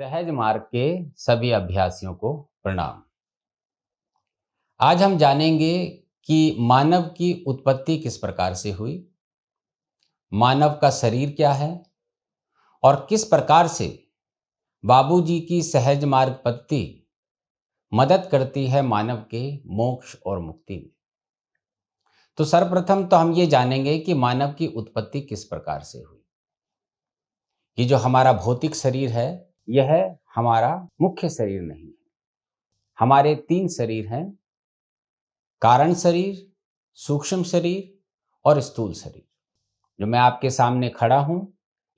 सहज मार्ग के सभी अभ्यासियों को प्रणाम। आज हम जानेंगे कि मानव की उत्पत्ति किस प्रकार से हुई, मानव का शरीर क्या है और किस प्रकार से बाबूजी की सहज मार्ग पद्धति मदद करती है मानव के मोक्ष और मुक्ति में। तो सर्वप्रथम तो हम ये जानेंगे कि मानव की उत्पत्ति किस प्रकार से हुई। कि जो हमारा भौतिक शरीर है, यह हमारा मुख्य शरीर नहीं है। हमारे तीन शरीर हैं: कारण शरीर, सूक्ष्म शरीर और स्थूल शरीर। जो मैं आपके सामने खड़ा हूं,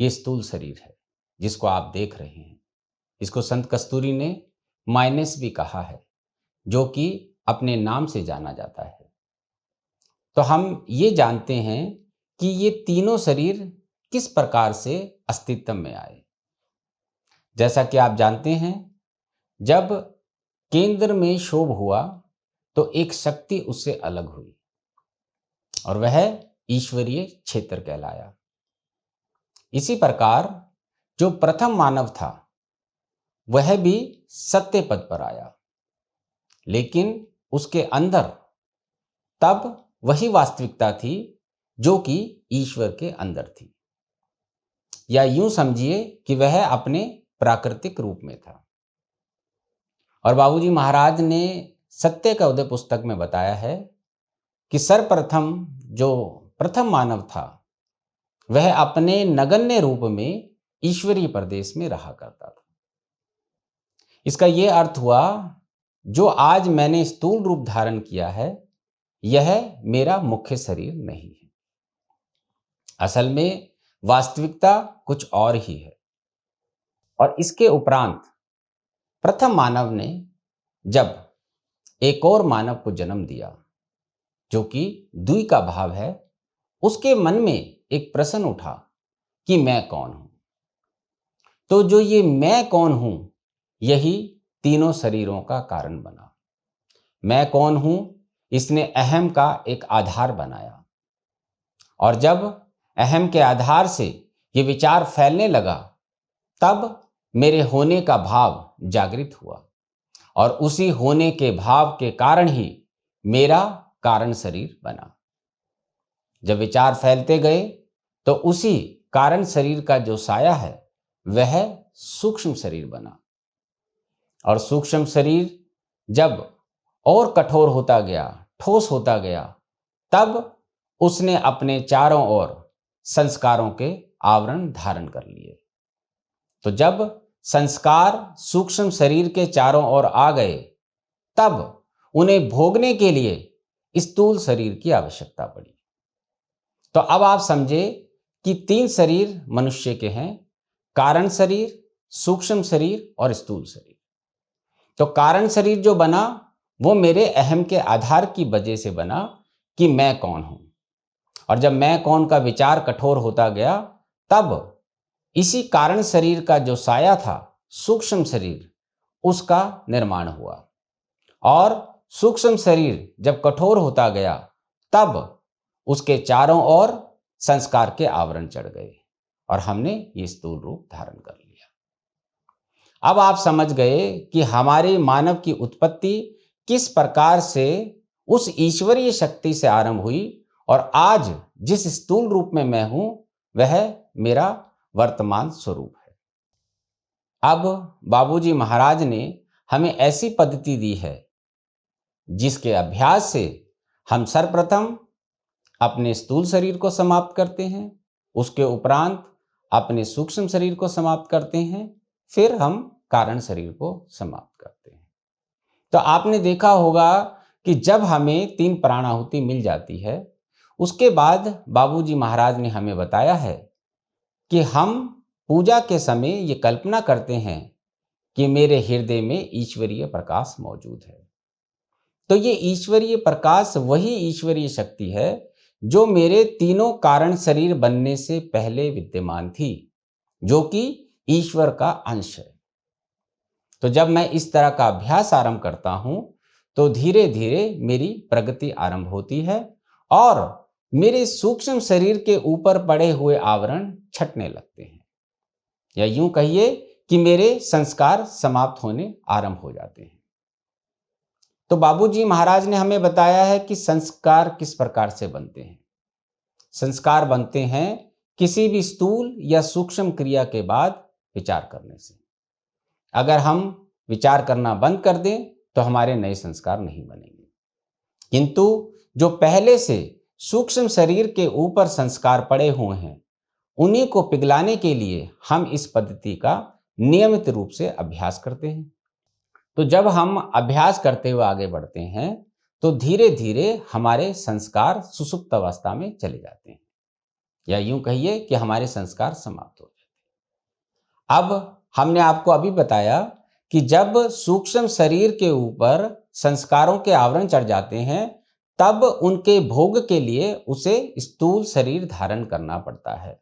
ये स्थूल शरीर है जिसको आप देख रहे हैं। इसको संत कस्तूरी ने माइनस भी कहा है, जो कि अपने नाम से जाना जाता है। तो हम ये जानते हैं कि ये तीनों शरीर किस प्रकार से अस्तित्व में आए। जैसा कि आप जानते हैं, जब केंद्र में क्षोभ हुआ तो एक शक्ति उससे अलग हुई और वह ईश्वरीय क्षेत्र कहलाया। इसी प्रकार जो प्रथम मानव था वह भी सत्य पद पर आया, लेकिन उसके अंदर तब वही वास्तविकता थी जो कि ईश्वर के अंदर थी, या यूं समझिए कि वह अपने प्राकृतिक रूप में था। और बाबूजी महाराज ने सत्य का उदय पुस्तक में बताया है कि सर्वप्रथम जो प्रथम मानव था वह अपने नगण्य रूप में ईश्वरीय प्रदेश में रहा करता था। इसका यह अर्थ हुआ, जो आज मैंने स्थूल रूप धारण किया है यह मेरा मुख्य शरीर नहीं है। असल में वास्तविकता कुछ और ही है। और इसके उपरांत प्रथम मानव ने जब एक और मानव को जन्म दिया, जो कि द्वि का भाव है, उसके मन में एक प्रश्न उठा कि मैं कौन हूं। तो जो ये मैं कौन हूं, यही तीनों शरीरों का कारण बना। मैं कौन हूं, इसने अहम का एक आधार बनाया। और जब अहम के आधार से ये विचार फैलने लगा, तब मेरे होने का भाव जागृत हुआ और उसी होने के भाव के कारण ही मेरा कारण शरीर बना। जब विचार फैलते गए तो उसी कारण शरीर का जो साया है वह सूक्ष्म शरीर बना। और सूक्ष्म शरीर जब और कठोर होता गया, ठोस होता गया, तब उसने अपने चारों ओर संस्कारों के आवरण धारण कर लिए। तो जब संस्कार सूक्ष्म शरीर के चारों ओर आ गए, तब उन्हें भोगने के लिए स्थूल शरीर की आवश्यकता पड़ी। तो अब आप समझे कि तीन शरीर मनुष्य के हैं: कारण शरीर, सूक्ष्म शरीर और स्थूल शरीर। तो कारण शरीर जो बना वो मेरे अहम के आधार की वजह से बना कि मैं कौन हूं। और जब मैं कौन का विचार कठोर होता गया, तब इसी कारण शरीर का जो साया था सूक्ष्म शरीर, उसका निर्माण हुआ। और सूक्ष्म शरीर जब कठोर होता गया, तब उसके चारों ओर संस्कार के आवरण चढ़ गए और हमने ये स्थूल रूप धारण कर लिया। अब आप समझ गए कि हमारे मानव की उत्पत्ति किस प्रकार से उस ईश्वरीय शक्ति से आरंभ हुई और आज जिस स्थूल रूप में मैं हूं वह मेरा वर्तमान स्वरूप है। अब बाबूजी महाराज ने हमें ऐसी पद्धति दी है जिसके अभ्यास से हम सर्वप्रथम अपने स्थूल शरीर को समाप्त करते हैं, उसके उपरांत अपने सूक्ष्म शरीर को समाप्त करते हैं, फिर हम कारण शरीर को समाप्त करते हैं। तो आपने देखा होगा कि जब हमें 3 प्राणाहुति मिल जाती है, उसके बाद बाबूजी महाराज ने हमें बताया है कि हम पूजा के समय ये कल्पना करते हैं कि मेरे हृदय में ईश्वरीय प्रकाश मौजूद है। तो ये ईश्वरीय प्रकाश वही ईश्वरीय शक्ति है जो मेरे तीनों कारण शरीर बनने से पहले विद्यमान थी, जो कि ईश्वर का अंश है। तो जब मैं इस तरह का अभ्यास आरंभ करता हूं, तो धीरे धीरे मेरी प्रगति आरंभ होती है और मेरे सूक्ष्म शरीर के ऊपर पड़े हुए आवरण छटने लगते हैं, या यूं कहिए कि मेरे संस्कार समाप्त होने आरंभ हो जाते हैं। तो बाबूजी महाराज ने हमें बताया है कि संस्कार किस प्रकार से बनते हैं। संस्कार बनते हैं किसी भी स्थूल या सूक्ष्म क्रिया के बाद विचार करने से। अगर हम विचार करना बंद कर दें तो हमारे नए संस्कार नहीं बनेंगे, किंतु जो पहले से सूक्ष्म शरीर के ऊपर संस्कार पड़े हुए हैं, उन्हीं को पिघलाने के लिए हम इस पद्धति का नियमित रूप से अभ्यास करते हैं। तो जब हम अभ्यास करते हुए आगे बढ़ते हैं तो धीरे धीरे हमारे संस्कार सुषुप्त अवस्था में चले जाते हैं, या यूं कहिए कि हमारे संस्कार समाप्त हो जाते हैं। अब हमने आपको अभी बताया कि जब सूक्ष्म शरीर के ऊपर संस्कारों के आवरण चढ़ जाते हैं, तब उनके भोग के लिए उसे स्थूल शरीर धारण करना पड़ता है।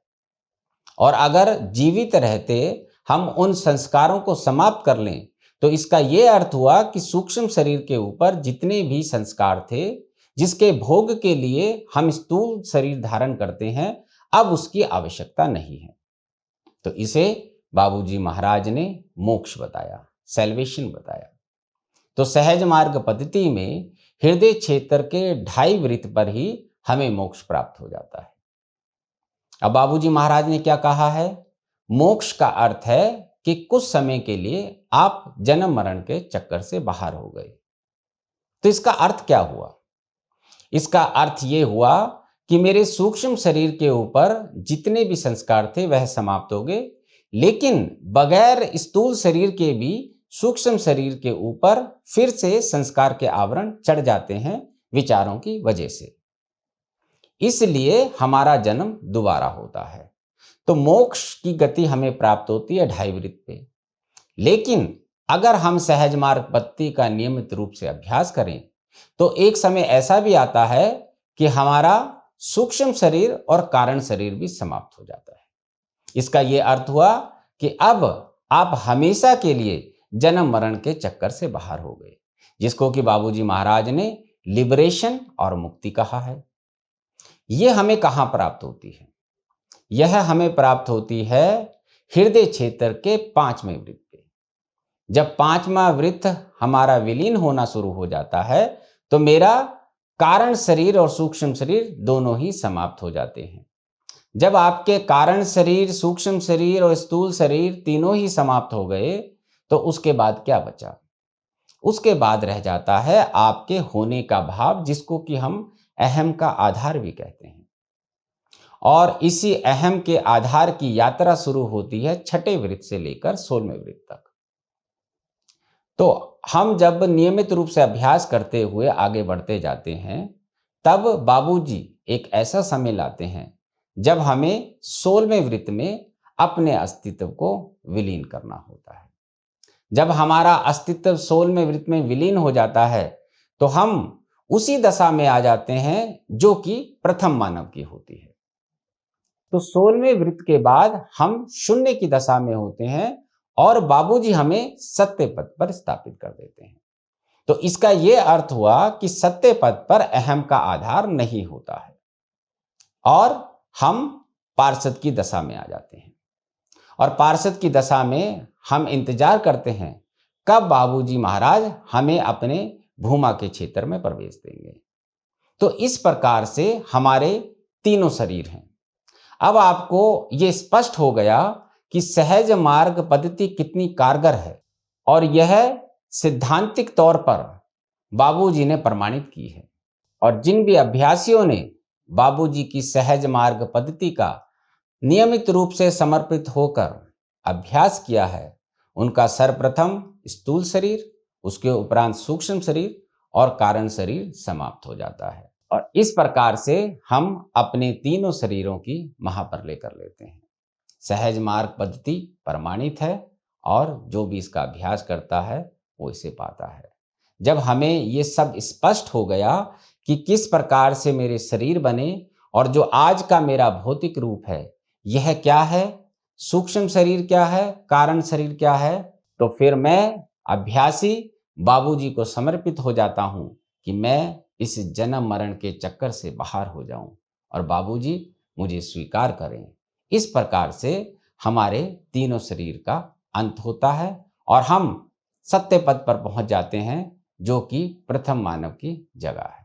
और अगर जीवित रहते हम उन संस्कारों को समाप्त कर लें तो इसका यह अर्थ हुआ कि सूक्ष्म शरीर के ऊपर जितने भी संस्कार थे, जिसके भोग के लिए हम स्थूल शरीर धारण करते हैं, अब उसकी आवश्यकता नहीं है। तो इसे बाबूजी महाराज ने मोक्ष बताया, सैल्वेशन बताया। तो सहज मार्ग पद्धति में हृदय क्षेत्र के 2.5 वृत्त पर ही हमें मोक्ष प्राप्त हो जाता है। अब बाबूजी महाराज ने क्या कहा है? मोक्ष का अर्थ है कि कुछ समय के लिए आप जन्म मरण के चक्कर से बाहर हो गए। तो इसका अर्थ क्या हुआ? इसका अर्थ ये हुआ कि मेरे सूक्ष्म शरीर के ऊपर जितने भी संस्कार थे वह समाप्त हो गए, लेकिन बगैर स्थूल शरीर के भी सूक्ष्म शरीर के ऊपर फिर से संस्कार के आवरण चढ़ जाते हैं विचारों की वजह से। इसलिए हमारा जन्म दोबारा होता है। तो मोक्ष की गति हमें प्राप्त होती है 2.5 वृत्त पे। लेकिन अगर हम सहज मार्ग पद्धति का नियमित रूप से अभ्यास करें तो एक समय ऐसा भी आता है कि हमारा सूक्ष्म शरीर और कारण शरीर भी समाप्त हो जाता है। इसका यह अर्थ हुआ कि अब आप हमेशा के लिए जन्म मरण के चक्कर से बाहर हो गए, जिसको कि बाबूजी महाराज ने लिबरेशन और मुक्ति कहा है। यह हमें कहां प्राप्त होती है? यह हमें प्राप्त होती है हृदय क्षेत्र के 5वें वृत्त पे। जब 5वां वृत्त हमारा विलीन होना शुरू हो जाता है तो मेरा कारण शरीर और सूक्ष्म शरीर दोनों ही समाप्त हो जाते हैं। जब आपके कारण शरीर, सूक्ष्म शरीर और स्थूल शरीर तीनों ही समाप्त हो गए तो उसके बाद क्या बचा? उसके बाद रह जाता है आपके होने का भाव, जिसको कि हम अहम का आधार भी कहते हैं। और इसी अहम के आधार की यात्रा शुरू होती है 6ठे वृत्त से लेकर 16वें वृत्त तक। तो हम जब नियमित रूप से अभ्यास करते हुए आगे बढ़ते जाते हैं, तब बाबूजी एक ऐसा समय लाते हैं जब हमें 16वें वृत्त में अपने अस्तित्व को विलीन करना होता है। जब हमारा अस्तित्व 16वें वृत्त में विलीन हो जाता है तो हम उसी दशा में आ जाते हैं जो कि प्रथम मानव की होती है। तो 16वें वृत्त के बाद हम शून्य की दशा में होते हैं और बाबूजी हमें सत्य पद पर स्थापित कर देते हैं। तो इसका यह अर्थ हुआ कि सत्य पद पर अहम का आधार नहीं होता है और हम पार्षद की दशा में आ जाते हैं। और पार्षद की दशा में हम इंतजार करते हैं कब बाबूजी महाराज हमें अपने भूमा के क्षेत्र में प्रवेश देंगे। तो इस प्रकार से हमारे तीनों शरीर हैं। अब आपको यह स्पष्ट हो गया कि सहज मार्ग पद्धति कितनी कारगर है और यह सिद्धांतिक तौर पर बाबूजी ने प्रमाणित की है। और जिन भी अभ्यासियों ने बाबूजी की सहज मार्ग पद्धति का नियमित रूप से समर्पित होकर अभ्यास किया है, उनका सर्वप्रथम स्थूल शरीर, उसके उपरांत सूक्ष्म शरीर और कारण शरीर समाप्त हो जाता है। और इस प्रकार से हम अपने तीनों शरीरों की महाप्रलय कर लेते हैं। सहज मार्ग पद्धति प्रमाणित है और जो भी इसका अभ्यास करता है वो इसे पाता है। जब हमें ये सब स्पष्ट हो गया कि किस प्रकार से मेरे शरीर बने और जो आज का मेरा भौतिक रूप है यह क्या है, सूक्ष्म शरीर क्या है, कारण शरीर क्या है, तो फिर मैं अभ्यासी बाबूजी को समर्पित हो जाता हूं कि मैं इस जन्म मरण के चक्कर से बाहर हो जाऊं और बाबूजी मुझे स्वीकार करें। इस प्रकार से हमारे तीनों शरीर का अंत होता है और हम सत्य पथ पर पहुंच जाते हैं, जो कि प्रथम मानव की जगह है।